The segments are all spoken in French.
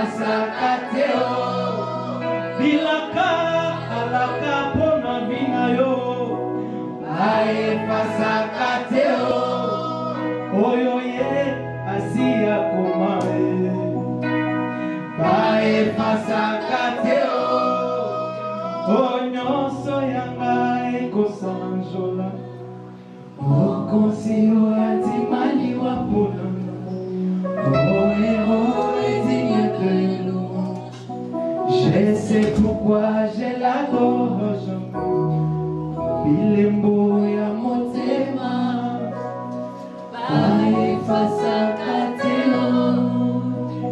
Fasakateo Bilaka alaka pona vinayo Bae Fasakateo Oyo ye asia komae Bae Fasakateo Onyoso yanga ekosanjola Okonsio atimani wapona Je sais pourquoi je l'adore Bilembo ya motema Bae Fasakateo.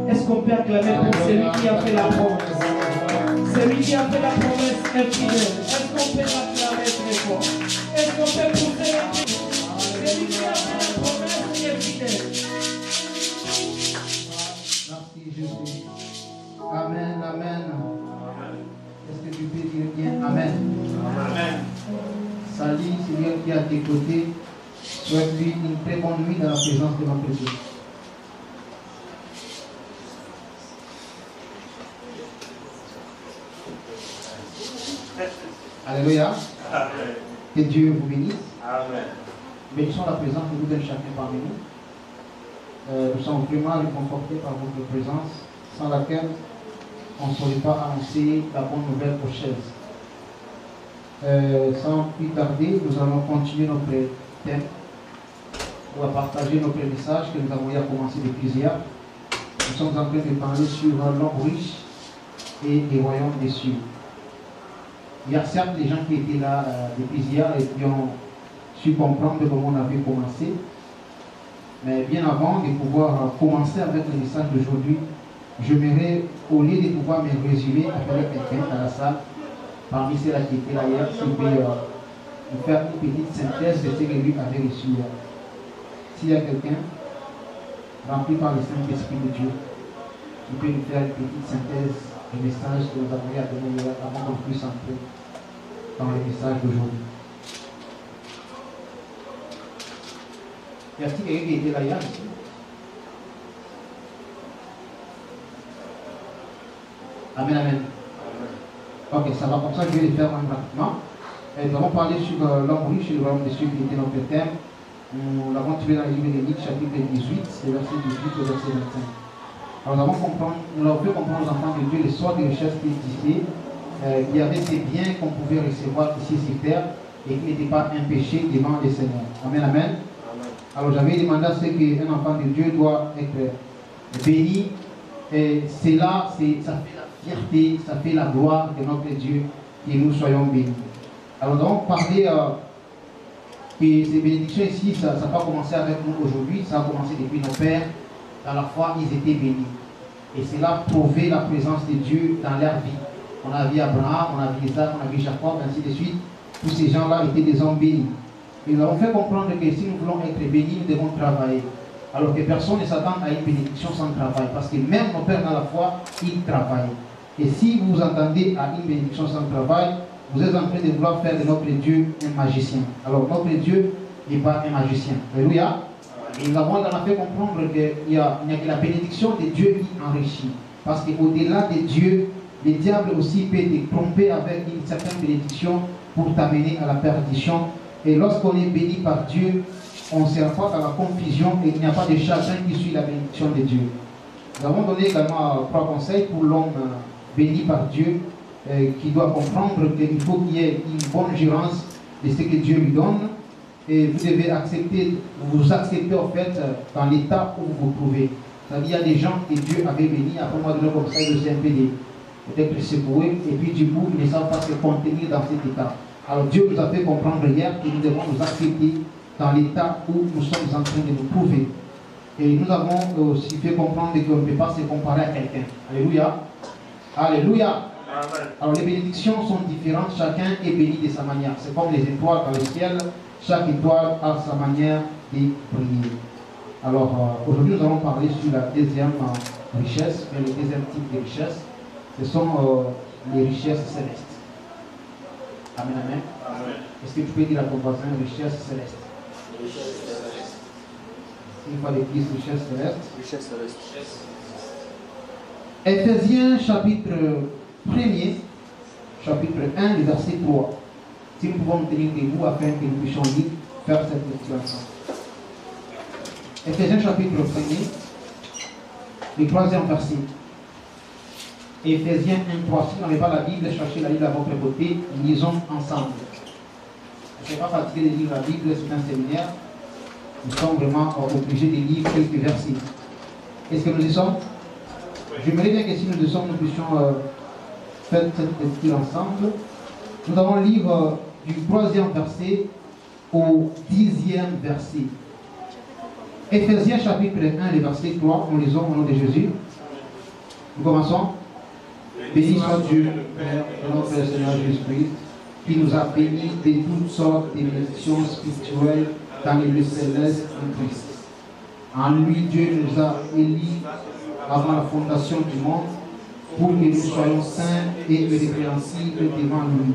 Est-ce qu'on peut acclamer pour celui qui a fait la promesse? Celui qui a fait la promesse est fidèle. Est-ce qu'on peut l'acclamer très fort? Est-ce qu'on peut pousser le cri? Celui qui a fait la promesse est fidèle. Merci Jésus. Amen, amen. Est-ce que tu peux dire bien amen? Amen. Salut, Seigneur qui est à tes côtés. Souhaite-lui une très bonne nuit dans la présence de notre Dieu. Alléluia. Amen. Que Dieu vous bénisse. Amen. Bénissons la présence de vous chacun parmi nous. Nous sommes vraiment réconfortés par votre présence, sans laquelle on ne saurait pas annoncer la bonne nouvelle aux chaises. Sans plus tarder, nous allons continuer notre thème. On va partager notre message que nous avons eu à commencer depuis hier. Nous sommes en train de parler sur l'homme riche et les royaumes des cieux. Il y a certes des gens qui étaient là depuis hier et qui ont su comprendre comment on avait commencé. Mais bien avant de pouvoir commencer avec le message d'aujourd'hui, j'aimerais, au lieu de pouvoir me résumer, appeler quelqu'un à la salle, parmi ceux-là qui étaient là hier, s'il peut nous faire une petite synthèse de ce que lui avait reçu hier. S'il y a quelqu'un rempli par le Saint-Esprit de Dieu, qui peut nous faire une petite synthèse du message que nous avons eu à donner hier avant qu'on puisse entrer dans le message d'aujourd'hui. Y a-t-il quelqu'un qui était là hier ici? Amen, amen. Ok, ça va comme ça, je vais le faire rapidement. Nous allons parler sur l'homme riche et le royaume des cieux qui était notre thème. Nous l'avons trouvé dans le livre de Luc, chapitre 18, c'est verset 18 au verset 25. Alors nous avons fait comprendre aux enfants de Dieu les sortes de richesses qui existaient. Il y avait ces biens qu'on pouvait recevoir ici sur terre et qui n'étaient pas un péché devant le Seigneur. Amen, amen. Alors j'avais demandé à ce qu'un enfant de Dieu doit être béni. Et cela, ça fait la fierté, ça fait la gloire de notre Dieu que nous soyons bénis. Alors nous avons parlé que ces bénédictions ici, ça n'a pas commencé avec nous aujourd'hui, ça a commencé depuis nos pères. Dans la foi, ils étaient bénis. Et cela prouvait la présence de Dieu dans leur vie. On a vu Abraham, on a vu Isaac, on a vu Jacob, ainsi de suite. Tous ces gens-là étaient des hommes bénis. Et nous avons fait comprendre que si nous voulons être bénis, nous devons travailler. Alors que personne ne s'attend à une bénédiction sans travail. Parce que même nos pères dans la foi, ils travaillent. Et si vous vous attendez à une bénédiction sans travail, vous êtes en train de vouloir faire de notre Dieu un magicien. Alors notre Dieu n'est pas un magicien. Alléluia. Et nous avons fait comprendre qu'il n'y a que la bénédiction de Dieu qui enrichit. Parce qu'au-delà de Dieu, le diable aussi peut te tromper avec une certaine bénédiction pour t'amener à la perdition. Et lorsqu'on est béni par Dieu, on ne sert pas dans la confusion et il n'y a pas de chagrin qui suit la bénédiction de Dieu. Nous avons donné également 3 conseils pour l'homme béni par Dieu qui doit comprendre qu'il faut qu'il y ait une bonne gérance de ce que Dieu lui donne. Et vous devez vous accepter en fait dans l'état où vous vous trouvez. C'est-à-dire il y a des gens que Dieu avait bénis, après moi de leur comme ça, ils sont un peu peut-être secoués, et puis du coup, ils ne savent pas se contenir dans cet état. Alors Dieu nous a fait comprendre hier que nous devons nous accepter dans l'état où nous sommes en train de nous trouver. Et nous avons aussi fait comprendre qu'on ne peut pas se comparer à quelqu'un. Alléluia. Alléluia. Amen. Alors les bénédictions sont différentes, chacun est béni de sa manière. C'est comme les étoiles dans le ciel, chaque étoile a sa manière de briller. Alors aujourd'hui nous allons parler sur la deuxième richesse, mais le deuxième type de richesse, ce sont les richesses célestes. Amen, amen. Amen. Est-ce que tu peux dire à ton voisin richesse céleste? Richesse céleste. Une fois de plus, richesse céleste. Richesse céleste. Ephésiens chapitre 1er, chapitre 1, le verset 3. Si nous pouvons nous tenir debout afin que nous puissions lire, faire cette lecture ensemble. Ephésiens chapitre 1er, le 3e verset. Ephésiens 1, 3. Si vous n'avez pas la Bible, cherchez la Bible à votre côté, lisons ensemble. Je ne suis pas fatigué de lire la Bible, c'est un séminaire. Nous sommes vraiment obligés de lire quelques versets. Est-ce que nous y sommes? J'aimerais bien que si nous y sommes, nous puissions faire cette lecture ensemble. Nous allons lire du 3e verset au 10e verset. Ephésiens chapitre 1, le verset 3, nous lisons au nom de Jésus. Nous commençons. Béni soit Dieu, le Père de notre Seigneur Jésus-Christ, qui nous a bénis de toutes sortes de bénédictions spirituelles dans les lieux célestes en Christ. En lui, Dieu nous a élis avant la fondation du monde pour que nous soyons saints et irrépréhensibles devant lui,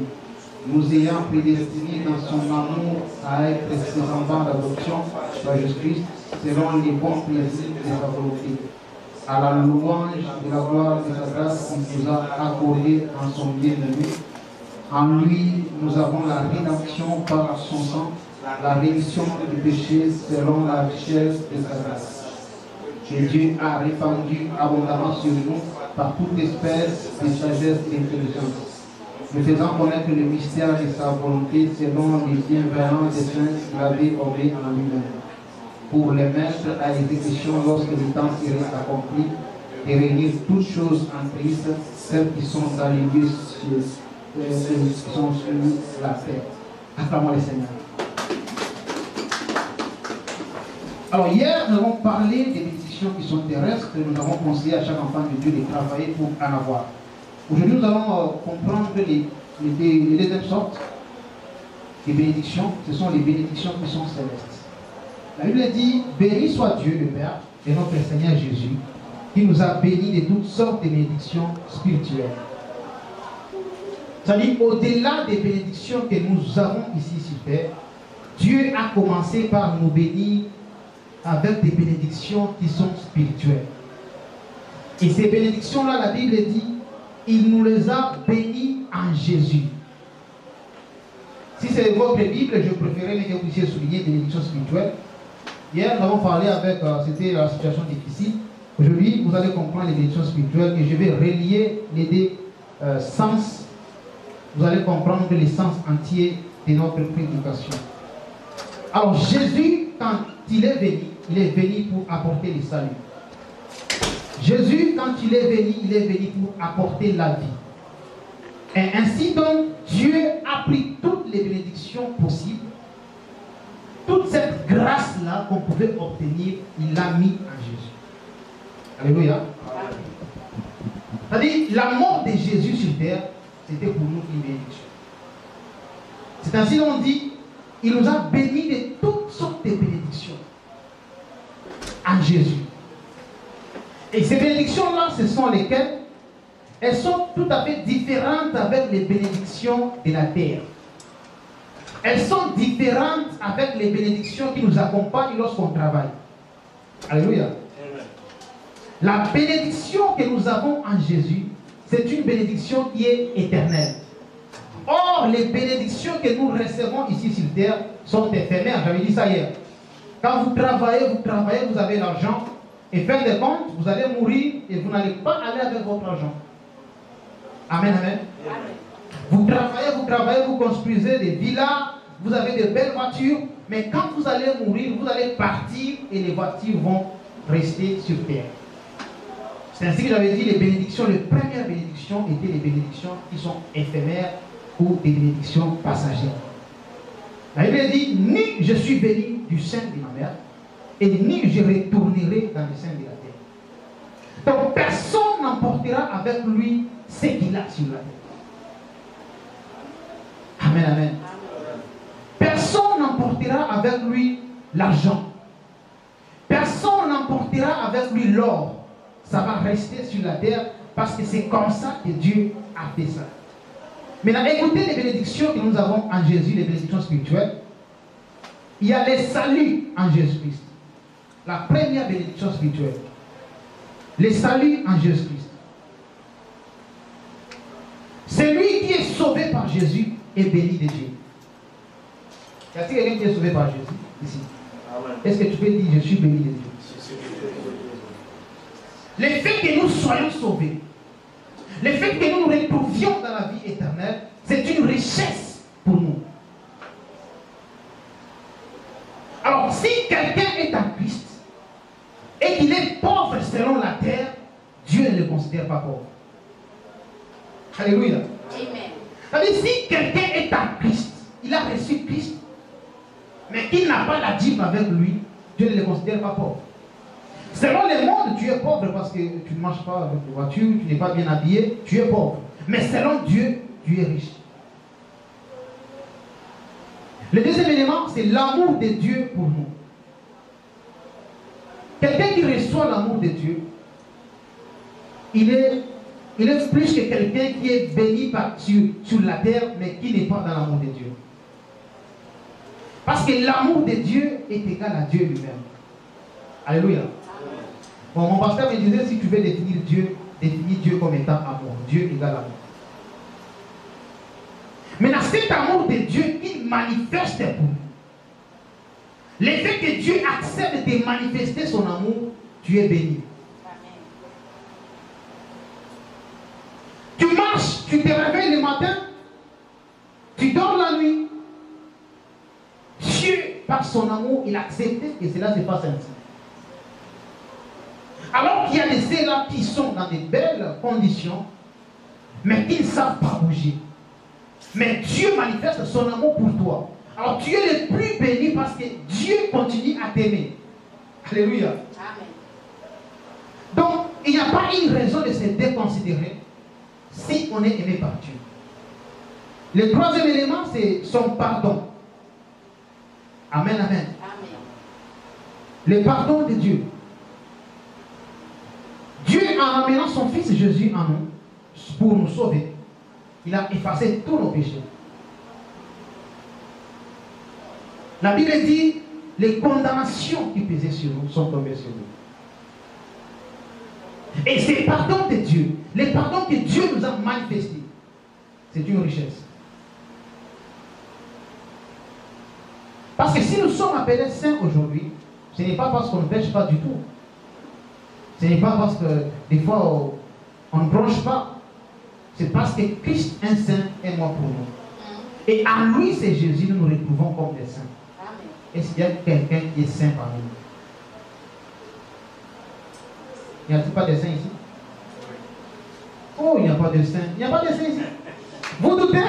nous ayant prédestinés dans son amour à être ses enfants d'adoption par Jésus-Christ selon les bons plaisirs de sa volonté, à la louange de la gloire de sa grâce qu'il nous a accordée en son bien-aimé. En lui, nous avons la rédemption par son sang, la rémission du péché selon la richesse de sa grâce, que Dieu a répandu abondamment sur nous par toute espèce de sagesse et d'intelligence, nous faisant connaître le mystère de sa volonté selon les bienveillants desseins qu'il avait orés en lui-même, pour les mettre à l'exécution lorsque le temps serait accompli, et réunir toutes choses en Christ, celles qui sont dans les lieux qui sont sur la terre. Acclamons le Seigneur. Alors hier, nous avons parlé des bénédictions qui sont terrestres, et nous avons conseillé à chaque enfant de Dieu de travailler pour en avoir. Aujourd'hui, nous allons comprendre les deuxièmes sortes de bénédictions. Ce sont les bénédictions qui sont célestes. La Bible dit, béni soit Dieu le Père et notre Seigneur Jésus, qui nous a bénis de toutes sortes de bénédictions spirituelles. C'est-à-dire, au-delà des bénédictions que nous avons ici sur terre, Dieu a commencé par nous bénir avec des bénédictions qui sont spirituelles. Et ces bénédictions-là, la Bible dit, il nous les a bénis en Jésus. Si c'est votre Bible, je préférerais que vous puissiez souligner des bénédictions spirituelles. Hier, nous avons parlé avec, c'était la situation difficile. Aujourd'hui, vous allez comprendre les bénédictions spirituelles et je vais relier les deux sens. Vous allez comprendre les sens entiers de notre prédication. Alors, Jésus, quand il est venu pour apporter le salut. Jésus, quand il est venu pour apporter la vie. Et ainsi donc, Dieu a pris toutes les bénédictions possibles. Toute cette grâce-là qu'on pouvait obtenir, il l'a mis en Jésus. Alléluia. C'est-à-dire, la mort de Jésus sur terre, c'était pour nous une bénédiction. C'est ainsi qu'on dit, il nous a bénis de toutes sortes de bénédictions en Jésus. Et ces bénédictions-là, ce sont lesquelles? Elles sont tout à fait différentes avec les bénédictions de la terre. Elles sont différentes avec les bénédictions qui nous accompagnent lorsqu'on travaille. Alléluia. La bénédiction que nous avons en Jésus, c'est une bénédiction qui est éternelle. Or, les bénédictions que nous recevons ici sur terre sont éphémères. J'avais dit ça hier. Quand vous travaillez, vous avez l'argent. Et fin de compte, vous allez mourir et vous n'allez pas aller avec votre argent. Amen, amen. Vous travaillez, vous construisez des villas, vous avez de belles voitures, mais quand vous allez mourir, vous allez partir et les voitures vont rester sur terre. C'est ainsi que j'avais dit, les bénédictions, les premières bénédictions étaient les bénédictions qui sont éphémères ou des bénédictions passagères. La Bible dit, ni je suis béni du sein de ma mère, et ni je retournerai dans le sein de la terre. Donc personne n'emportera avec lui ce qu'il a sur la terre. Amen, amen. Personne n'emportera avec lui l'argent. Personne n'emportera avec lui l'or. Ça va rester sur la terre parce que c'est comme ça que Dieu a fait ça. Maintenant, écoutez les bénédictions que nous avons en Jésus, les bénédictions spirituelles. Il y a les saluts en Jésus-Christ. La première bénédiction spirituelle. Les saluts en Jésus-Christ. Jésus est béni de Dieu. Y a-t-il quelqu'un qui est sauvé par Jésus ici? Est-ce que tu peux dire je suis béni de Dieu? Le fait que nous soyons sauvés, le fait que nous nous retrouvions dans la vie éternelle, c'est une richesse pour nous. Alors, si quelqu'un est en Christ et qu'il est pauvre selon la terre, Dieu ne le considère pas pauvre. Alléluia. Amen. C'est-à-dire, si quelqu'un est en Christ, il a reçu Christ, mais qu'il n'a pas la dîme avec lui, Dieu ne le considère pas pauvre. Selon le monde, tu es pauvre parce que tu ne marches pas avec une voiture, tu n'es pas bien habillé, tu es pauvre. Mais selon Dieu, tu es riche. Le deuxième élément, c'est l'amour de Dieu pour nous. Quelqu'un qui reçoit l'amour de Dieu, il est plus que quelqu'un qui est béni sur la terre, mais qui n'est pas dans l'amour de Dieu. Parce que l'amour de Dieu est égal à Dieu lui-même. Alléluia. Bon, mon pasteur me disait, si tu veux définir Dieu comme étant amour. Dieu égale amour. Maintenant, cet amour de Dieu, il manifeste pour nous. Le fait que Dieu accepte de manifester son amour, tu es béni. Tu marches, tu te réveilles le matin, tu dors la nuit. Dieu, par son amour, il a accepté que cela se fasse ainsi. Alors qu'il y a des ceux-là qui sont dans de belles conditions, mais qui ne savent pas bouger. Mais Dieu manifeste son amour pour toi. Alors tu es le plus béni parce que Dieu continue à t'aimer. Alléluia. Amen. Donc, il n'y a pas une raison de se déconsidérer si on est aimé par Dieu. Le troisième élément, c'est son pardon. Amen, amen. Amen. Le pardon de Dieu. Dieu, en amenant son Fils Jésus en nous, pour nous sauver, il a effacé tous nos péchés. La Bible dit, les condamnations qui pesaient sur nous sont tombées sur nous. Et c'est le pardon de Dieu, le pardon que Dieu nous a manifesté, c'est une richesse. Parce que si nous sommes appelés saints aujourd'hui, ce n'est pas parce qu'on ne pêche pas du tout. Ce n'est pas parce que des fois on ne bronche pas. C'est parce que Christ, un saint, est mort pour nous. Et en lui, c'est Jésus, nous nous retrouvons comme des saints. Est-ce qu'il y a quelqu'un qui est saint parmi nous? Il n'y a-t-il pas de saints ici? Oh, il n'y a pas de saints. Il n'y a pas de saints ici. Vous doutez?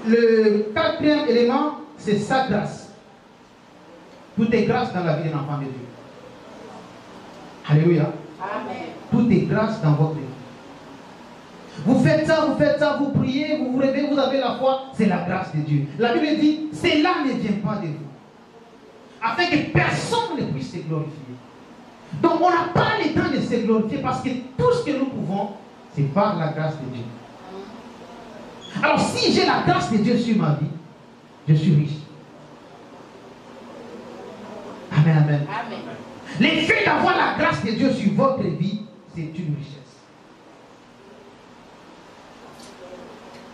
Le quatrième élément, c'est sa grâce. Tout est grâce dans la vie d'un enfant de Dieu. Alléluia. Amen. Tout est grâce dans votre vie. Vous faites ça, vous priez, vous vous réveillez, vous avez la foi, c'est la grâce de Dieu. La Bible dit, cela ne vient pas de vous. Afin que personne ne puisse se glorifier. Donc on n'a pas le temps de se glorifier parce que tout ce que nous pouvons, c'est par la grâce de Dieu. Alors si j'ai la grâce de Dieu sur ma vie, je suis riche. Amen, amen. Amen. Le fait d'avoir la grâce de Dieu sur votre vie, c'est une richesse.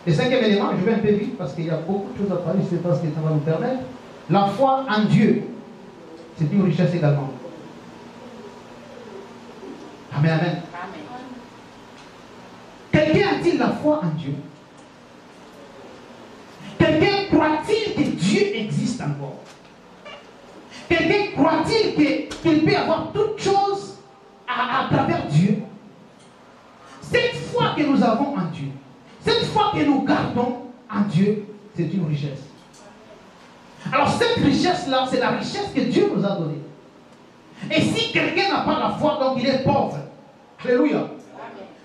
Le cinquième élément, je vais un peu vite parce qu'il y a beaucoup de choses à parler, je ne sais pas ce que ça va nous permettre. La foi en Dieu, c'est une richesse également. Amen, amen. Amen. Quelqu'un a-t-il la foi en Dieu? Quelqu'un croit-il que Dieu existe encore? Quelqu'un croit-il qu'il peut avoir toutes choses à travers Dieu? Cette foi que nous avons en Dieu, cette foi que nous gardons en Dieu, c'est une richesse. Alors cette richesse-là, c'est la richesse que Dieu nous a donnée. Et si quelqu'un n'a pas la foi, donc il est pauvre. Alléluia.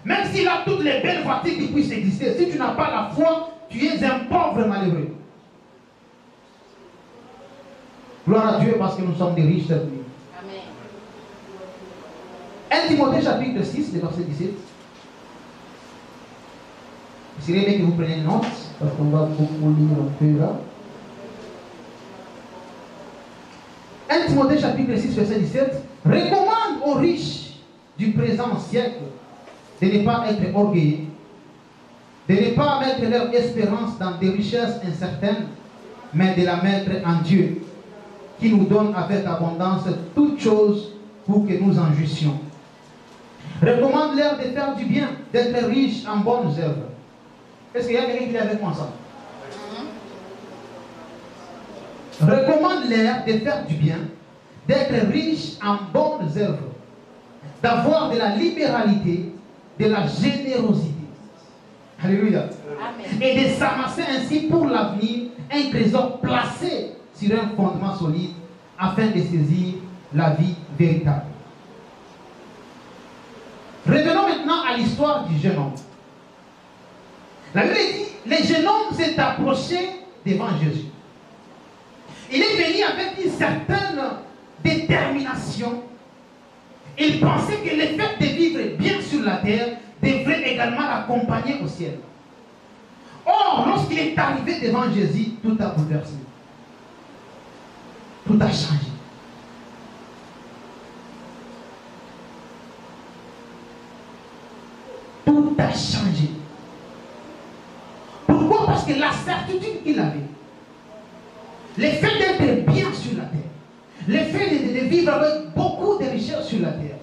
Même s'il a toutes les belles voitures qui puissent exister, si tu n'as pas la foi, tu es un pauvre malheureux. Gloire à Dieu parce que nous sommes des riches cette nuit. Amen. 1 Timothée chapitre 6, le verset 17. Il serait bien que vous preniez une note parce qu'on va beaucoup lire un peu là. 1 Timothée chapitre 6, verset 17. Recommande aux riches du présent siècle de ne pas être orgueilleux, de ne pas mettre leur espérance dans des richesses incertaines, mais de la mettre en Dieu, qui nous donne avec abondance toutes choses pour que nous en jouissions. Recommande-leur de faire du bien, d'être riches en bonnes œuvres. Est-ce qu'il y a quelqu'un qui est avec moi ça? Recommande-leur de faire du bien, d'être riches en bonnes œuvres, d'avoir de la libéralité, de la générosité. Alléluia. Amen. Et de s'amasser ainsi pour l'avenir un trésor placé sur un fondement solide afin de saisir la vie véritable. Revenons maintenant à l'histoire du jeune homme. La Bible dit, le jeune homme s'est approché devant Jésus. Il est venu avec une certaine détermination. Il pensait que le fait de vivre bien sur la terre devrait également l'accompagner au ciel. Or, lorsqu'il est arrivé devant Jésus, tout a bouleversé. Tout a changé. Tout a changé. Pourquoi? Parce que la certitude qu'il avait, le fait d'être bien sur la terre, le fait de vivre avec beaucoup de richesses sur la terre,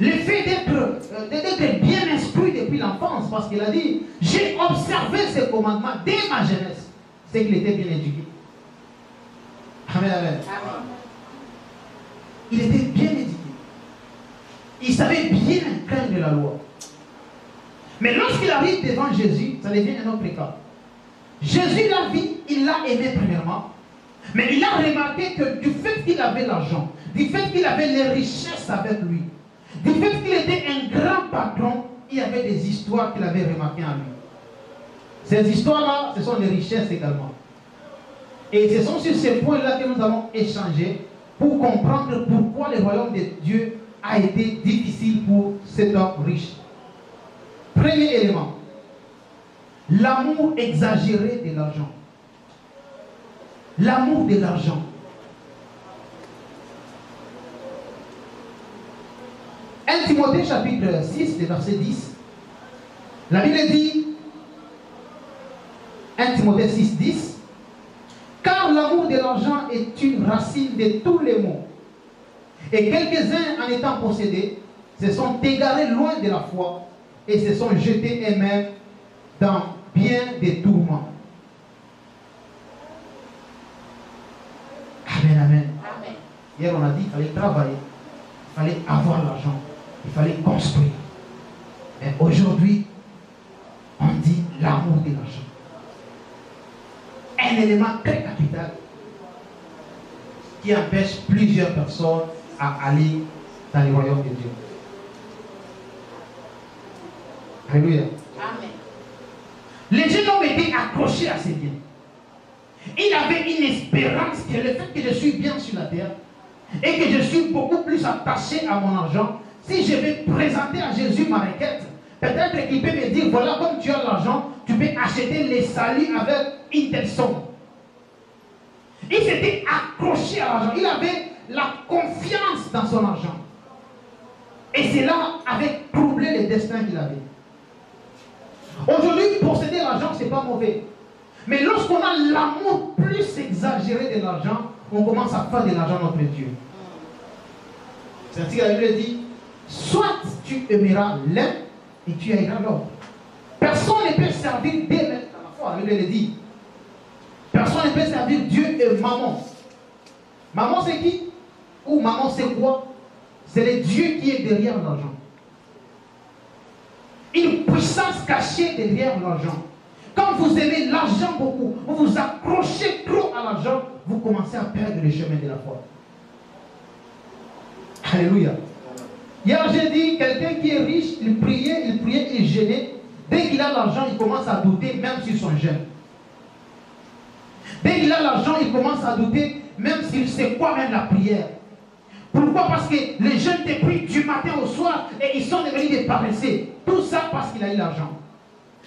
le fait d'être bien instruit depuis l'enfance, parce qu'il a dit, j'ai observé ces commandements dès ma jeunesse, c'est qu'il était bien éduqué. Amen, amen. Amen. Il était bien éduqué. Il savait bien craindre la loi. Mais lorsqu'il arrive devant Jésus, ça devient un autre cas. Jésus l'a vu, il l'a aimé premièrement, mais il a remarqué que du fait qu'il avait l'argent, du fait qu'il avait les richesses avec lui, du fait qu'il était un grand patron, il y avait des histoires qu'il avait remarquées en lui. Ces histoires-là, ce sont les richesses également. Et ce sont sur ces points-là que nous allons échanger pour comprendre pourquoi le royaume de Dieu a été difficile pour cet homme riche. Premier élément, l'amour exagéré de l'argent. L'amour de l'argent. Timothée chapitre 6, verset 10. La Bible dit, 1 Timothée 6, 10, car l'amour de l'argent est une racine de tous les maux. Et quelques-uns, en étant possédés, se sont égarés loin de la foi et se sont jetés eux-mêmes dans bien des tourments. Amen, amen. Amen. Hier, on a dit qu'il fallait travailler, il fallait avoir l'argent, il fallait construire. Mais aujourd'hui, on dit l'amour de l'argent. Un élément très capital qui empêche plusieurs personnes à aller dans le royaume de Dieu. Alléluia. Amen. Le jeune homme était accroché à ses biens. Il avait une espérance que le fait que je suis bien sur la terre et que je suis beaucoup plus attaché à mon argent, si je vais présenter à Jésus ma requête, peut-être qu'il peut me dire, voilà, comme tu as l'argent, tu peux acheter les saluts avec une telle somme. Il s'était accroché à l'argent. Il avait la confiance dans son argent. Et cela avait troublé le destin qu'il avait. Aujourd'hui, posséder l'argent, ce n'est pas mauvais. Mais lorsqu'on a l'amour plus exagéré de l'argent, on commence à faire de l'argent notre Dieu. C'est ainsi que la Bible dit, soit tu aimeras l'un et tu haïras l'autre. Personne ne peut servir Dieu dans la foi. La Bible le dit. Personne ne peut servir Dieu et maman. Maman c'est qui? Ou maman c'est quoi? C'est le Dieu qui est derrière l'argent. Une puissance cachée derrière l'argent. Quand vous aimez l'argent beaucoup, vous vous accrochez trop à l'argent, vous commencez à perdre le chemin de la foi. Alléluia. Hier j'ai dit, quelqu'un qui est riche, il priait, il gênait. Dès qu'il a l'argent, il commence à douter même sur son jeûne. Dès qu'il a l'argent, il commence à douter même s'il sait quoi même la prière. Pourquoi? Parce que les jeunes te prient du matin au soir et ils sont devenus des paresseux. Tout ça parce qu'il a eu l'argent.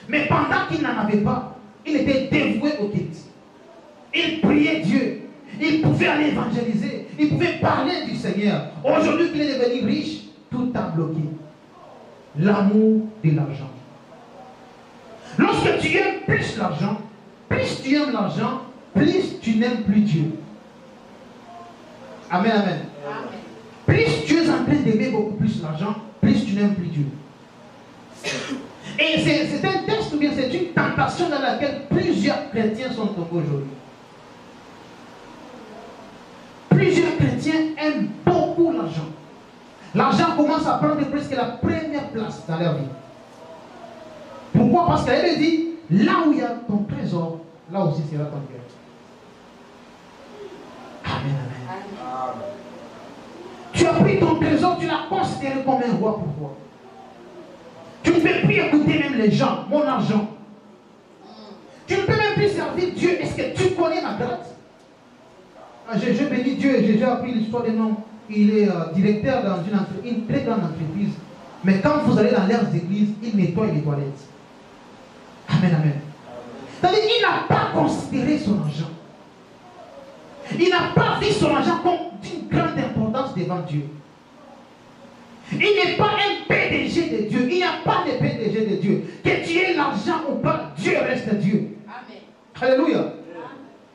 Mais pendant qu'il n'en avait pas, il était dévoué au culte. Il priait Dieu. Il pouvait aller évangéliser. Il pouvait parler du Seigneur. Aujourd'hui qu'il est devenu riche, tout a bloqué. l'amour de l'argent. Lorsque tu aimes plus l'argent, plus tu aimes l'argent, plus tu n'aimes plus Dieu. Amen, amen. Plus tu es en train d'aimer beaucoup plus l'argent, plus tu n'aimes plus Dieu. Et c'est un texte ou bien c'est une tentation dans laquelle plusieurs chrétiens sont tombés aujourd'hui. Plusieurs chrétiens aiment beaucoup l'argent. L'argent commence à prendre presque la première place dans leur vie. Pourquoi? Parce qu'elle dit, là où il y a ton trésor, là aussi sera ton cœur. Amen, amen. Tu as pris ton trésor, tu l'as considéré comme un roi pour toi. Tu ne peux plus écouter même les gens, mon argent. Tu ne peux même plus servir Dieu. Est-ce que tu connais ma grâce? Je bénis Dieu, j'ai déjà appris l'histoire d'un homme. Il est directeur dans une très grande entreprise. Mais quand vous allez dans leurs églises, il nettoie les toilettes. Amen, amen. C'est-à-dire qu'il n'a pas considéré son argent. Il n'a pas vu son argent comme d'une grande importance devant Dieu. Il n'est pas un PDG de Dieu. Il n'y a pas de PDG de Dieu. Que tu aies l'argent ou pas, Dieu reste Dieu. Amen. Alléluia.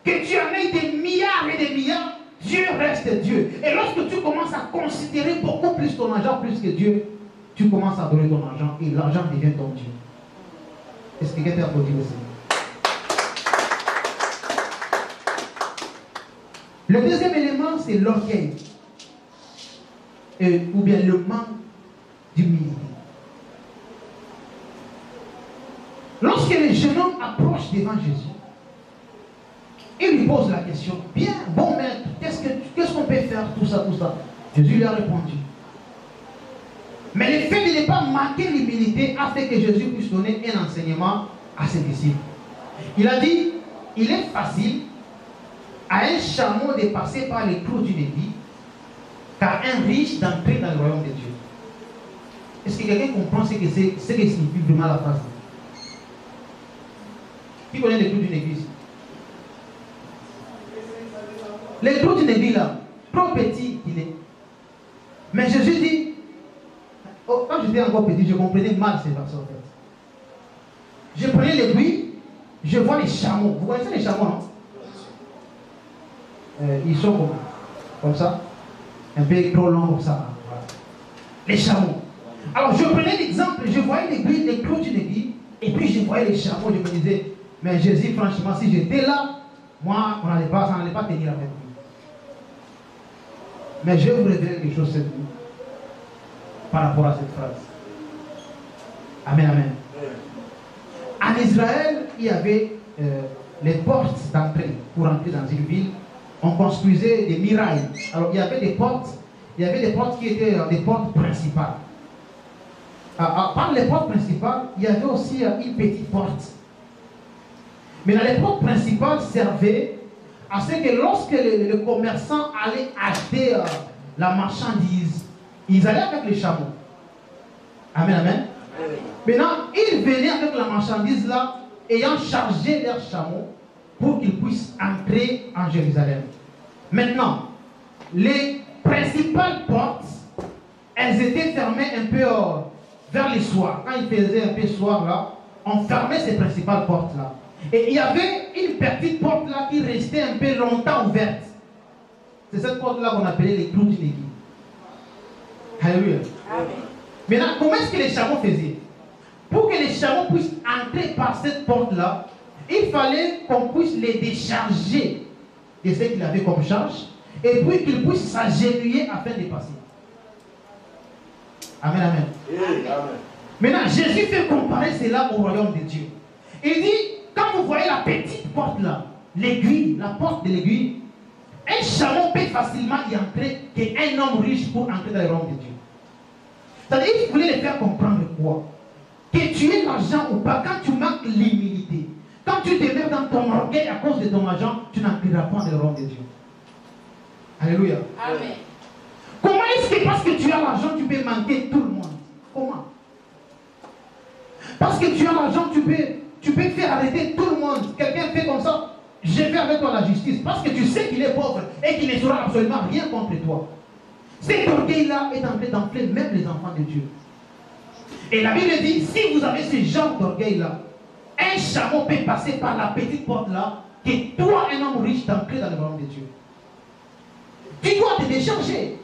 Que tu en aies des milliards et des milliards, Dieu reste Dieu. Et lorsque tu commences à considérer beaucoup plus ton argent plus que Dieu, tu commences à donner ton argent et l'argent devient ton Dieu. Est-ce que quelqu'un peut dire ça? Le deuxième élément, c'est l'orgueil. Ou bien le manque d'humilité. Lorsque le jeune homme approche devant Jésus, il lui pose la question, bien, bon maître, qu'est-ce qu'on peut faire, tout ça. Jésus lui a répondu. Mais le fait de ne pas marquer l'humilité a fait que Jésus puisse donner un enseignement à ses disciples. Il a dit, il est facile à un chameau de passer par les clous d'une aiguille qu'à un riche d'entrer dans le royaume de Dieu. Est-ce que quelqu'un comprend ce que signifie vraiment la phrase? Qui connaît les clous d'une aiguille? Les clous d'une aiguille là, trop petit il est. Mais Jésus dit, quand j'étais encore petit, je comprenais mal ces versets en fait. Je prenais l'aiguille, je vois les chameaux. Vous connaissez les chameaux, non? Ils sont comme ça, un peu trop longs comme ça. Voilà. Les chameaux. Alors je prenais l'exemple, je voyais l'aiguille, les clous d'une aiguille, et puis je voyais les chameaux, je me disais, mais Jésus, franchement, si j'étais là, moi, ça n'allait pas tenir avec lui. Mais je vais vous révéler quelque chose cette nuit par rapport à cette phrase. Amen, amen. En Israël, il y avait les portes d'entrée pour entrer dans une ville. On construisait des murailles. Alors il y avait des portes qui étaient des portes principales. Par les portes principales, il y avait aussi une petite porte. Mais les portes principales servaient à ce que lorsque le commerçant allait acheter la marchandise, ils allaient avec les chameaux. Amen, amen. Maintenant, ils venaient avec la marchandise là, ayant chargé leurs chameaux pour qu'ils puissent entrer en Jérusalem. Maintenant, les principales portes, elles étaient fermées un peu vers les soirs. Quand il faisait un peu soir là, on fermait ces principales portes là. Et il y avait une petite porte là qui restait un peu longtemps ouverte. C'est cette porte là qu'on appelait les clous d'une aiguille. Alléluia. Maintenant, comment est-ce que les chameaux faisaient? Pour que les chameaux puissent entrer par cette porte là, il fallait qu'on puisse les décharger de ce qu'il avait comme charge et puis qu'ils puissent s'agenouiller afin de passer. Amen, amen. Amen. Maintenant, Jésus fait comparer cela au royaume de Dieu. Il dit, quand vous voyez la petite porte là, l'aiguille, la porte de l'aiguille, un chameau peut facilement y entrer qu'un homme riche pour entrer dans le royaume de Dieu. C'est-à-dire, il voulait les faire comprendre quoi? Que tu aies l'argent ou pas, quand tu manques l'humilité, quand tu demeures dans ton orgueil à cause de ton argent, tu n'entreras pas dans le royaume de Dieu. Alléluia. Amen. Comment est-ce que parce que tu as l'argent, tu peux manquer tout le monde? Comment? Parce que tu as l'argent, tu peux faire arrêter tout le monde. Quelqu'un fait comme ça, je vais avec toi la justice. Parce que tu sais qu'il est pauvre et qu'il ne fera absolument rien contre toi. Cet orgueil-là est en train d'enfler même les enfants de Dieu. Et la Bible dit, si vous avez ce genre d'orgueil-là, un chameau peut passer par la petite porte-là, que toi, un homme riche, t'entrer dans le royaume de Dieu. Tu dois te décharger.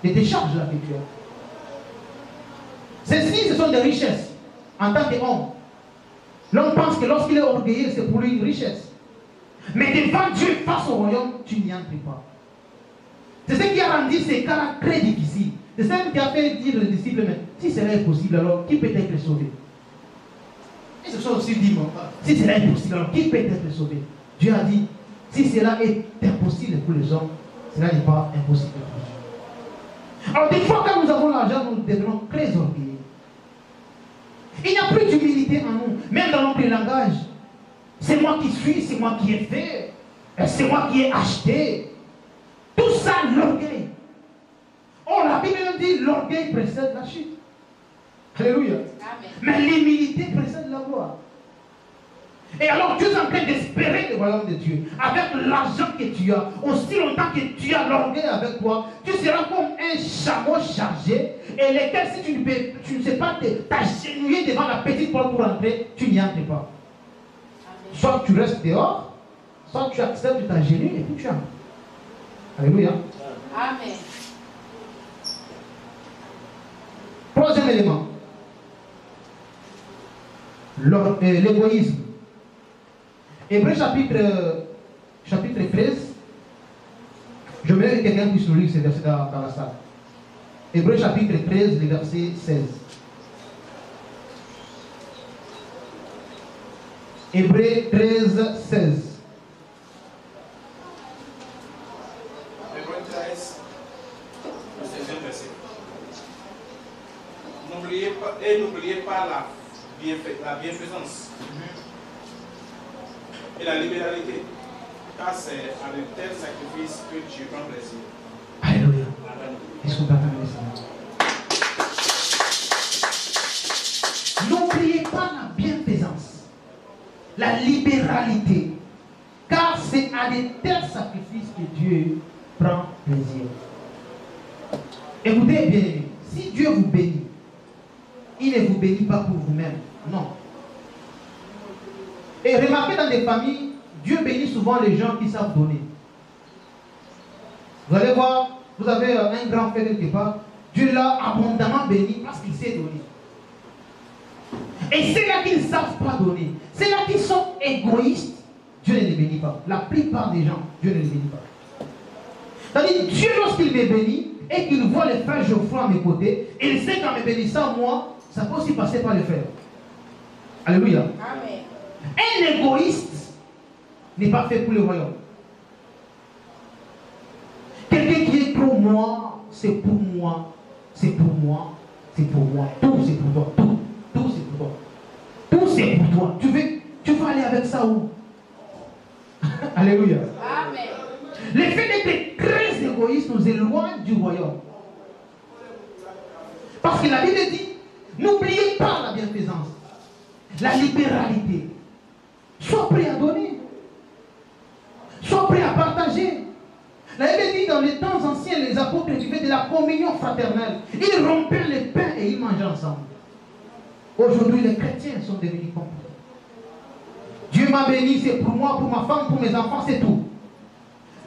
Te décharge là que tu as. Ceci, ce sont des richesses. En tant qu'homme, l'homme pense que lorsqu'il est orgueilleux, c'est pour lui une richesse. Mais devant Dieu, face au royaume, tu n'y entres pas. C'est ce qui a rendu ces cas très difficiles. C'est ça qui a fait dire aux disciples, mais si cela est possible, alors qui peut être sauvé? Et ce sont aussi dit, si cela est possible, alors qui peut être sauvé? Dieu a dit, si cela est impossible pour les hommes, cela n'est pas impossible pour Dieu. Alors des fois, quand nous avons l'argent, nous devenons très orgueilleux. Il n'y a plus d'humilité en nous, même dans notre langage. C'est moi qui suis, c'est moi qui ai fait, c'est moi qui ai acheté. Tout ça, l'orgueil. Oh, la Bible nous dit l'orgueil précède la chute. Alléluia. Amen. Mais l'humilité précède la gloire. Et alors Dieu est en train d'espérer le royaume de Dieu. Avec l'argent que tu as, aussi longtemps que tu as l'orgueil avec toi, tu seras comme un chameau chargé, et lequel, si tu ne sais pas t'agenouiller devant la petite porte pour entrer, tu n'y entres pas. Soit tu restes dehors, soit tu acceptes de t'agenouiller et puis tu entres. Alléluia. Amen. Troisième élément. L'égoïsme. Hébreux chapitre 13. Je voudrais que quelqu'un puisse nous lire ces versets dans la salle. Hébreux chapitre 13, le verset 16. Hébreux 13, 16. Hébreux 13, le 16e verset. N'oubliez pas la bienfaisance et la libéralité, car c'est à de tels sacrifices que Dieu prend plaisir. Alléluia. Est-ce qu'on peut attendre ça? N'oubliez pas la bienfaisance, la libéralité, car c'est à de tels sacrifices que Dieu prend plaisir. Écoutez bien, si Dieu vous bénit, il ne vous bénit pas pour vous-même, non. Et remarquez dans des familles, Dieu bénit souvent les gens qui savent donner. Vous allez voir, vous avez un grand frère quelque part, Dieu l'a abondamment béni parce qu'il sait donner. Et ceux-là qui ne savent pas donner, ceux-là qui sont égoïstes, Dieu ne les bénit pas. La plupart des gens, Dieu ne les bénit pas. C'est-à-dire, Dieu, lorsqu'il me bénit et qu'il voit les frères Geoffroy à mes côtés, il sait qu'en me bénissant moi, ça peut aussi passer par les frères. Alléluia. Amen. Un égoïste n'est pas fait pour le royaume. Quelqu'un qui est pour moi, c'est pour moi, c'est pour moi, c'est pour moi. Tout c'est pour toi, tout c'est pour toi. Tout c'est pour toi. Tu vas aller avec ça où? Alléluia. Amen. Le fait d'être très égoïste nous éloigne du royaume. Parce que la Bible dit, n'oubliez pas la bienfaisance, la libéralité. Sois prêt à donner. Sois prêt à partager. La Bible dit dans les temps anciens, les apôtres vivaient de la communion fraternelle. Ils rompaient les pains et ils mangeaient ensemble. Aujourd'hui, les chrétiens sont devenus comme ça. Dieu m'a béni, c'est pour moi, pour ma femme, pour mes enfants, c'est tout.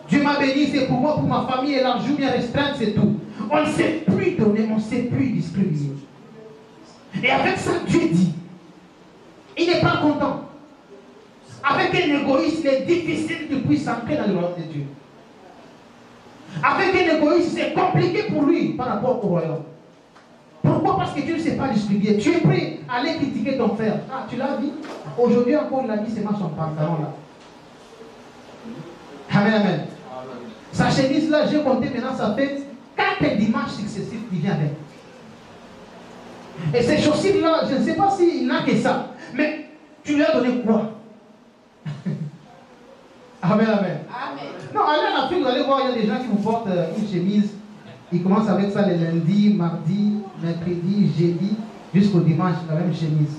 Dieu m'a béni, c'est pour moi, pour ma famille, élargie ou bien restreinte, c'est tout. On ne sait plus donner, on ne sait plus distribuer. Et avec ça, Dieu dit, il n'est pas content. Avec un égoïsme, il est difficile qu'il puisse entrer dans le royaume de Dieu. Avec un égoïsme, c'est compliqué pour lui par rapport au royaume. Pourquoi? Parce que tu ne sais pas distribuer. Tu es prêt à aller critiquer ton frère. Ah, tu l'as dit? Aujourd'hui encore, il a mis seulement son pantalon là. Amen, amen. Sa chemise là, j'ai compté maintenant, ça fait 4 dimanches successifs qu'il vient avec. Et ces chaussures là, je ne sais pas s'il n'a que ça. Mais tu lui as donné quoi? Amen, amen. Amen. Non, allez en Afrique, vous allez voir, il y a des gens qui vous portent une chemise. Ils commencent avec ça le lundi, mardi, mercredi, jeudi, jusqu'au dimanche, la même chemise.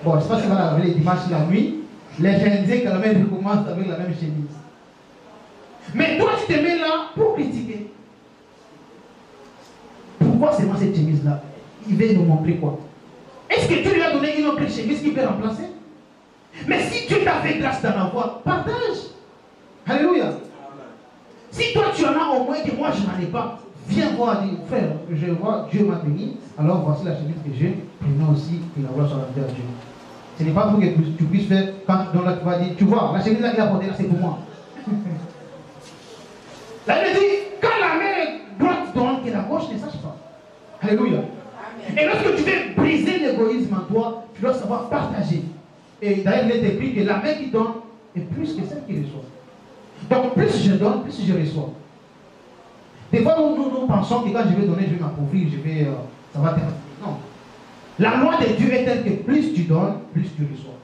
Bon, je ne sais pas si on va la laver les dimanches la nuit. Les Indiens, quand même, ils commencent avec la même chemise. Mais toi, tu te mets là pour critiquer. Pourquoi seulement cette chemise-là? il veut nous montrer quoi? Est-ce que Dieu lui a donné une autre chemise qu'il peut remplacer? Mais si Dieu t'a fait grâce d'en avoir, partage. Alléluia. Si toi tu en as au moins que moi je n'en ai pas, viens voir, dis, frère, je vois, Dieu m'a béni, alors voici la chemise que j'ai, prenons aussi que la gloire soit rendue à Dieu. Ce n'est pas pour que tu puisses faire, quand tu donnes là, tu vas dire, tu vois, la chemise là qu'il a portée là, c'est pour moi. La Bible dit, quand la main droite donne, que la gauche ne sache pas. Alléluia. Amen. Et lorsque tu veux briser l'égoïsme en toi, tu dois savoir partager. Et d'ailleurs, il est écrit que la main qui donne est plus que celle qui reçoit. Donc, plus je donne, plus je reçois. Des fois, nous pensons que quand je vais donner, je vais m'appauvrir, ça va terminer. Non. La loi de Dieu est telle que plus tu donnes, plus tu reçois.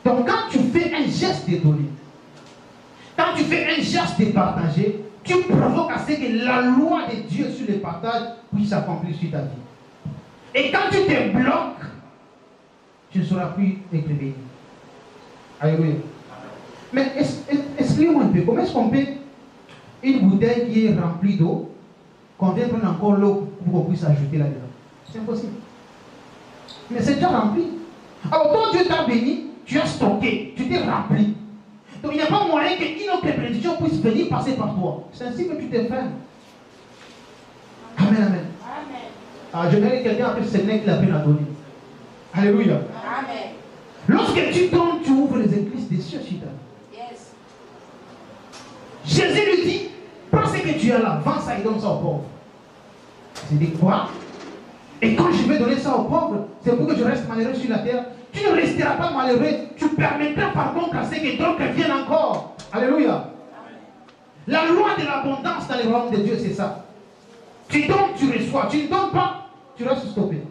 Donc, quand tu fais un geste de donner, quand tu fais un geste de partager, tu provoques à ce que la loi de Dieu sur le partage puisse s'accomplir sur ta vie. Et quand tu te bloques, tu ne sauras plus être béni. Alléluia. Mais explique-moi un peu, comment est-ce qu'on peut, une bouteille qui est remplie d'eau, qu'on vient prendre encore l'eau pour qu'on puisse ajouter là-dedans? C'est impossible. Mais c'est déjà rempli. Alors, quand Dieu t'a béni, tu as stocké, tu t'es rempli. Donc, il n'y a pas moyen qu'une autre bénédiction puisse venir passer par toi. C'est ainsi que tu t'enfermes. Amen, amen. Alors, je dirais que quelqu'un appelle ce n'est qu'il a peine à donner. Alléluia. Amen. Lorsque tu donnes, tu ouvres les églises des cieux sur ta vie. Yes. Jésus lui dit, prends ce que tu as là, vends ça et donne ça aux pauvres. C'est dit quoi? Et quand je vais donner ça aux pauvres, c'est pour que je reste malheureux sur la terre. Tu ne resteras pas malheureux, tu permettras par contre à ce que d'autres viennent encore. Alléluia. Amen. La loi de l'abondance dans le royaume de Dieu, c'est ça. Tu donnes, tu reçois. Tu ne donnes pas, tu restes stoppé.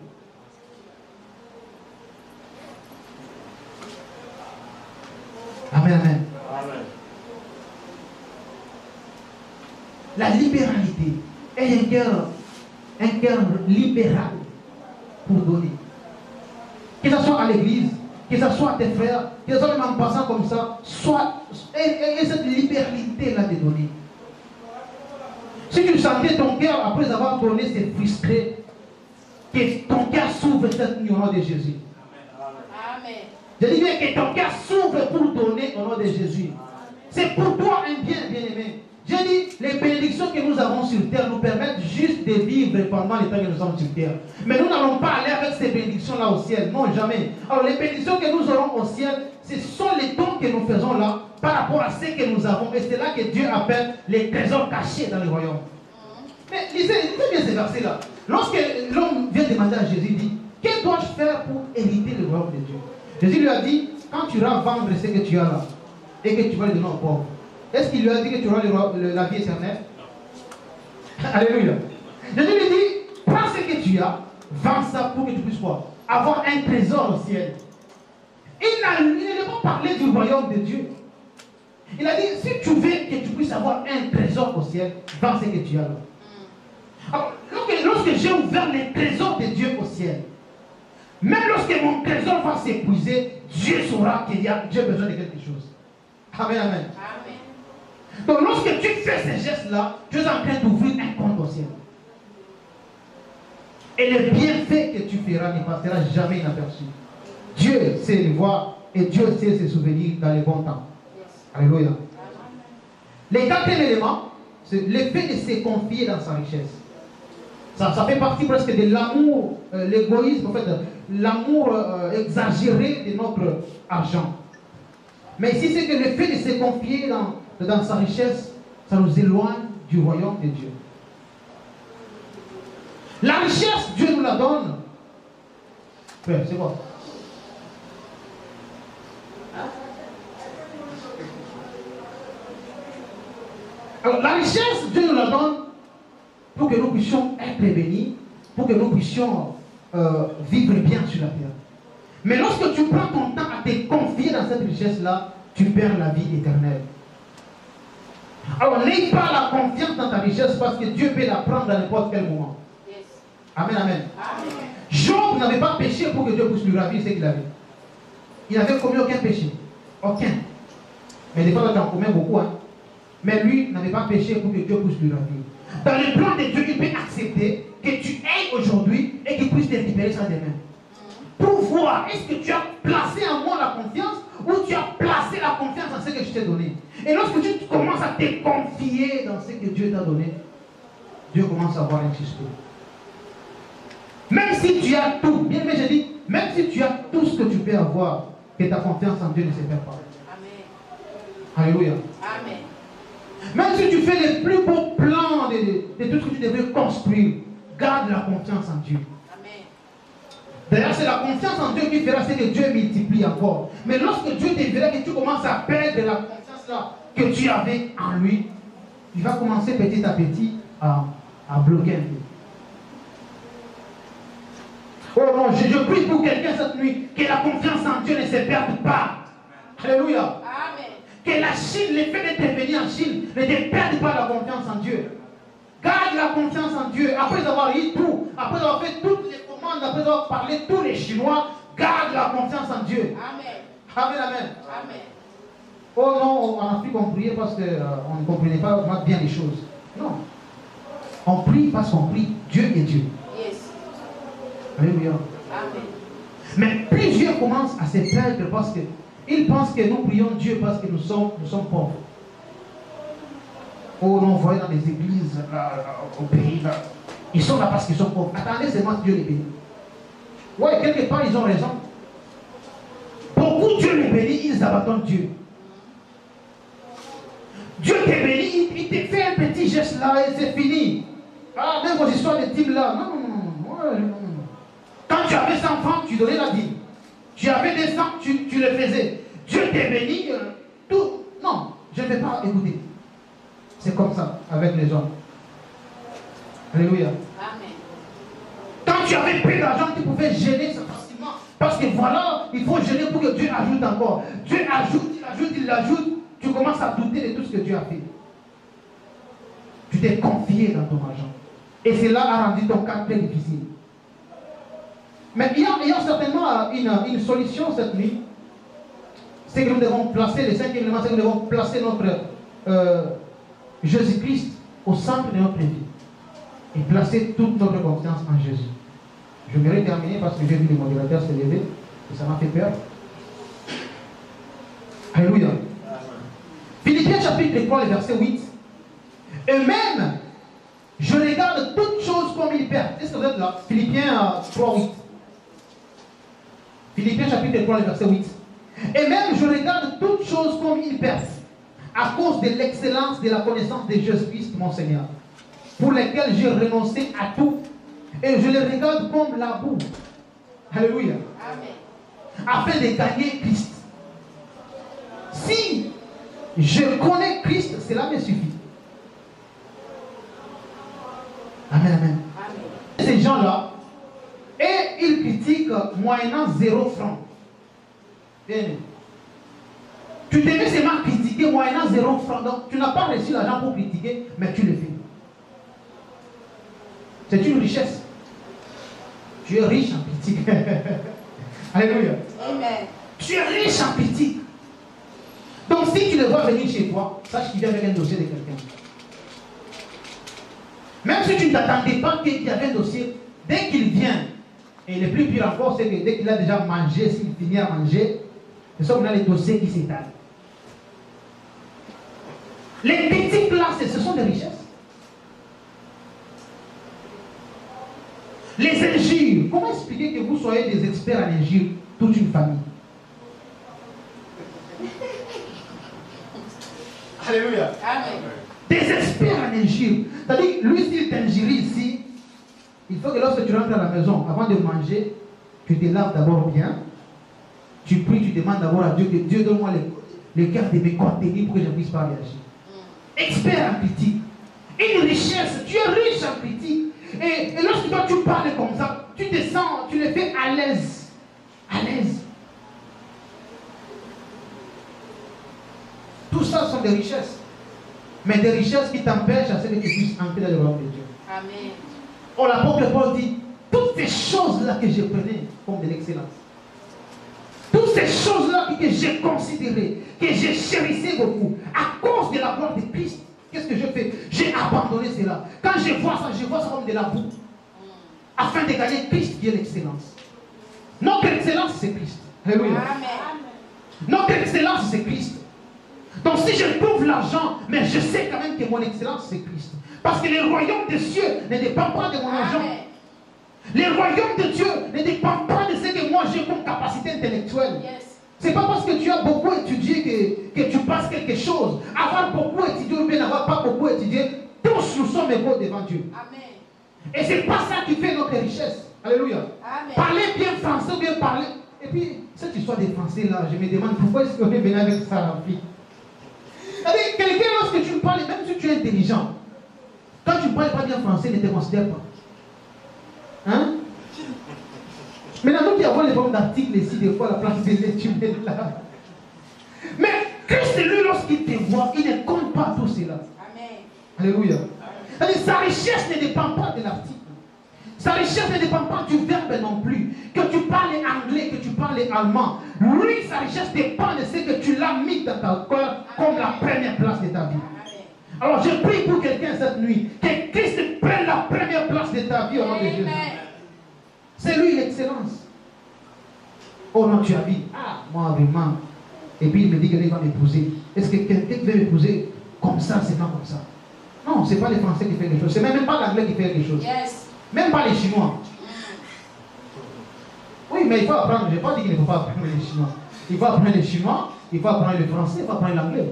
Amen, amen. Amen. La libéralité est un cœur libéral pour donner. Que ce soit à l'église, que ce soit à tes frères, que ce soit même en passant comme ça, et cette libéralité-là de donner. Si tu sentais ton cœur, après avoir donné, c'est frustré, que ton cœur s'ouvre cette nuit au nom de Jésus. Amen. Je dis bien que ton cœur s'ouvre pour donner au nom de Jésus. C'est pour toi un bien, bien-aimé. J'ai dit, les bénédictions que nous avons sur terre nous permettent juste de vivre pendant les temps que nous sommes sur terre. Mais nous n'allons pas aller avec ces bénédictions-là au ciel. Non, jamais. Alors, les bénédictions que nous aurons au ciel, ce sont les dons que nous faisons là par rapport à ce que nous avons. Et c'est là que Dieu appelle les trésors cachés dans le royaume. Mais lisez bien ces versets-là. Lorsque l'homme vient demander à Jésus, il dit, que dois-je faire pour hériter le royaume de Dieu? Jésus lui a dit, quand tu iras vendre ce que tu as là, et que tu vas le donner aux pauvres, est-ce qu'il lui a dit que tu auras la vie éternelle? Alléluia. Jésus lui dit, prends ce que tu as, vends ça pour que tu puisses quoi? Avoir un trésor au ciel. Il n'a pas parlé du royaume de Dieu. Il a dit, si tu veux que tu puisses avoir un trésor au ciel, vends ce que tu as là. Alors, lorsque j'ai ouvert les trésors de Dieu au ciel, même lorsque mon trésor va s'épuiser, Dieu saura qu'il y a Dieu besoin de quelque chose. Amen, amen. Amen. Donc lorsque tu fais ces gestes-là, tu es en train d'ouvrir un compte au ciel. Et le bienfait que tu feras ne passera jamais inaperçu. Dieu sait le voir et Dieu sait se souvenir dans les bons temps. Yes. Alléluia. Le quatrième élément, c'est le fait de se confier dans sa richesse. Ça fait partie presque de l'amour, l'égoïsme, en fait, l'amour exagéré de notre argent. Mais ici, c'est que le fait de se confier dans sa richesse, ça nous éloigne du royaume de Dieu. La richesse, Dieu nous la donne. Frère, c'est quoi? Alors, la richesse, Dieu nous la donne pour que nous puissions être bénis, pour que nous puissions vivre bien sur la terre. Mais lorsque tu prends ton temps à te confier dans cette richesse-là, tu perds la vie éternelle. Alors, n'aie pas la confiance dans ta richesse parce que Dieu peut la prendre à n'importe quel moment. Yes. Amen, amen. Amen. Job n'avait pas péché pour que Dieu puisse lui ravir ce qu'il avait. Il n'avait commis aucun péché. Aucun. Mais des fois, tu en commets beaucoup. Hein. Mais lui n'avait pas péché pour que Dieu puisse lui ravir. Dans le plan de Dieu, il peut accepter que tu aies aujourd'hui ça demain. Pour voir, est-ce que tu as placé en moi la confiance ou tu as placé la confiance en ce que je t'ai donné. Et lorsque tu commences à te confier dans ce que Dieu t'a donné, Dieu commence à avoir un suspect. Même si tu as tout, bien mais je dis, même si tu as tout ce que tu peux avoir, que ta confiance en Dieu ne se perd pas. Amen. Alléluia. Amen. Même si tu fais les plus beaux plans de tout ce que tu devrais construire, garde la confiance en Dieu. D'ailleurs, c'est la confiance en Dieu qui fera ce que Dieu multiplie encore. Mais lorsque Dieu te verra que tu commences à perdre la confiance là que tu avais en lui, il va commencer petit à petit à bloquer un peu. Oh non, je prie pour quelqu'un cette nuit, que la confiance en Dieu ne se perde pas. Alléluia. Amen. Que la Chine, l'effet d'être venu en Chine, ne te perde pas la confiance en Dieu. Garde la confiance en Dieu. Après avoir eu tout, après avoir fait toutes les commandes, après avoir parlé tous les Chinois, garde la confiance en Dieu. Amen. Amen, amen. Amen. Oh non, en Afrique, on priait parce qu'on ne comprenait pas bien les choses. Non. On prie parce qu'on prie. Dieu est Dieu. Yes. Alléluia. Amen. Mais plusieurs commencent à se perdre parce qu'ils pensent que nous prions Dieu parce que nous sommes pauvres. Oh non, vous voyez dans les églises au pays, là, ils sont là parce qu'ils sont pauvres. Attendez seulement que Dieu les bénit. Oui, quelque part, ils ont raison. Beaucoup Dieu les bénit, ils abandonnent Dieu. Dieu te bénit, il te fait un petit geste là et c'est fini. Ah, même vos histoires de dîmes là. Non. Quand tu avais 100 francs, tu donnais la dîme. Tu avais des 100, tu le faisais. Dieu te bénit, tout. Non, je ne vais pas écouter. C'est comme ça, avec les gens. Alléluia. Amen. Quand tu avais peu d'argent, tu pouvais gêner ça facilement. Parce que voilà, il faut gêner pour que Dieu ajoute encore. Dieu ajoute, il ajoute. Tu commences à douter de tout ce que Dieu a fait. Tu t'es confié dans ton argent. Et cela a rendu ton cas très difficile. Mais il y a certainement une solution cette nuit. C'est que nous devons placer, le cinquième élément, c'est que nous devons placer notre Jésus-Christ au centre de notre vie. Et placer toute notre confiance en Jésus. Je vais terminer parce que j'ai vu le modérateur se lever et ça m'a fait peur. Alléluia. Philippiens chapitre 3, verset 8. Et même, je regarde toutes choses comme ils perdent. Est-ce que vous êtes là? Philippiens 3, 8. Philippiens chapitre 3, verset 8. Et même, je regarde toutes choses comme ils perdent, à cause de l'excellence de la connaissance de Jésus-Christ, mon Seigneur, pour lesquels j'ai renoncé à tout, et je les regarde comme la boue. Alléluia. Amen. Afin de gagner Christ. Si je connais Christ, cela me suffit. Amen, amen. Amen. Ces gens-là, et ils critiquent moyennant 0 franc. Bien. Tu devais seulement critiquer moyennant 0 franc. Donc, tu n'as pas reçu l'argent pour critiquer, mais tu le fais. C'est une richesse. Tu es riche en critique. Alléluia. Amen. Tu es riche en critique. Donc, si tu le vois venir chez toi, sache qu'il vient avec un dossier de quelqu'un. Même si tu ne t'attendais pas qu'il y avait un dossier, dès qu'il vient, et le plus pire encore, c'est que dès qu'il a déjà mangé, s'il finit à manger, nous sommes dans les dossiers qui s'étalent. Les petites classes, ce sont des richesses. Les injures. Comment expliquer que vous soyez des experts en injures, toute une famille? Alléluia. Amen. Des experts en injures. C'est-à-dire, lui, s'il t'injure ici, il faut que lorsque tu rentres à la maison, avant de manger, tu te laves d'abord bien. Tu pries, tu demandes d'abord à Dieu que Dieu donne-moi le cœur de me contenir pour que je ne puisse pas réagir. Expert en critique. Une richesse. Tu es riche en critique. Et lorsque toi tu parles comme ça, tu te sens, tu le fais à l'aise. À l'aise. Tout ça sont des richesses. Mais des richesses qui t'empêchent à ce que tu puisses entrer dans le royaume de Dieu. Amen. Oh, l'apôtre Paul dit, toutes ces choses-là que je prenais comme de l'excellence. Toutes ces choses-là que j'ai considérées, que j'ai chérissées beaucoup, à cause de la gloire de Christ, qu'est-ce que je fais? J'ai abandonné cela. Quand je vois ça comme de la boue. afin de gagner Christ qui est l'excellence. Notre excellence, c'est Christ. Alléluia. Notre excellence, c'est Christ. Donc si je trouve l'argent, mais je sais quand même que mon excellence, c'est Christ. Parce que le royaume des cieux ne dépend pas de mon argent. Le royaume de Dieu ne dépend pas de ce que moi j'ai comme capacité intellectuelle. C'est pas parce que tu as beaucoup étudié que tu passes quelque chose. Avoir beaucoup étudié ou bien n'avoir pas beaucoup étudié, tous nous sommes égaux devant Dieu. Amen. Et c'est pas ça qui fait notre richesse. Alléluia. Amen. Parler bien français ou bien parler. Et puis, cette histoire des Français là, je me demande pourquoi est-ce qu'on est venu avec ça en vie. C'est-à-dire, quelqu'un, lorsque tu parles, même si tu es intelligent, quand tu ne parles pas bien français, ne te considère pas. Hein? Maintenant, nous qui avons les formes d'articles ici, des fois, la place des études est là. Mais Christ, lui, lorsqu'il te voit, il ne compte pas tout cela. Amen. Alléluia. C'est-à-dire, sa richesse ne dépend pas de l'article. Sa richesse ne dépend pas du verbe non plus. Que tu parles anglais, que tu parles allemand. Lui, sa richesse dépend de ce que tu l'as mis dans ton cœur comme la première place de ta vie. Alors, je prie pour quelqu'un cette nuit, que Christ prenne la première place de ta vie au nom de Jésus. C'est lui l'excellence. Oh non, tu as dit, ah, moi, vraiment. Et puis il me dit qu'il va m'épouser. Est-ce que quelqu'un veut m'épouser comme ça, c'est pas comme ça? Non, ce n'est pas les Français qui font les choses. Ce n'est même pas l'anglais qui fait les choses. Yes. Même pas les Chinois. Oui, mais il faut apprendre. Je n'ai pas dit qu'il ne faut pas apprendre les Chinois. Il faut apprendre les Chinois, il faut apprendre le français, il faut apprendre l'anglais.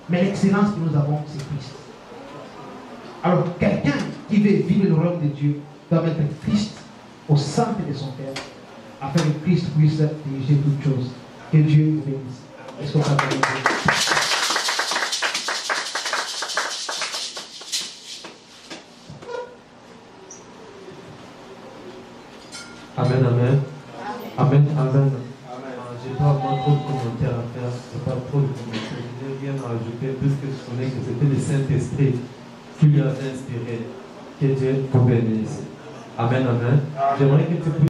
Mais l'excellence que nous avons, c'est Christ. Alors, quelqu'un qui veut vivre le royaume de Dieu doit mettre Christ au centre de son cœur, afin que Christ puisse diriger toutes choses. Que Dieu nous bénisse. Est-ce qu'on peut applaudir? Amen, amen. Amen, amen. J'ai pas vraiment trop de commentaires à faire. J'ai pas trop de commentaires. Je n'ai rien à ajouter puisque je connais que c'était le Saint-Esprit qui lui avait inspiré. Que Dieu vous bénisse. Amen, amen. J'aimerais que tu puisses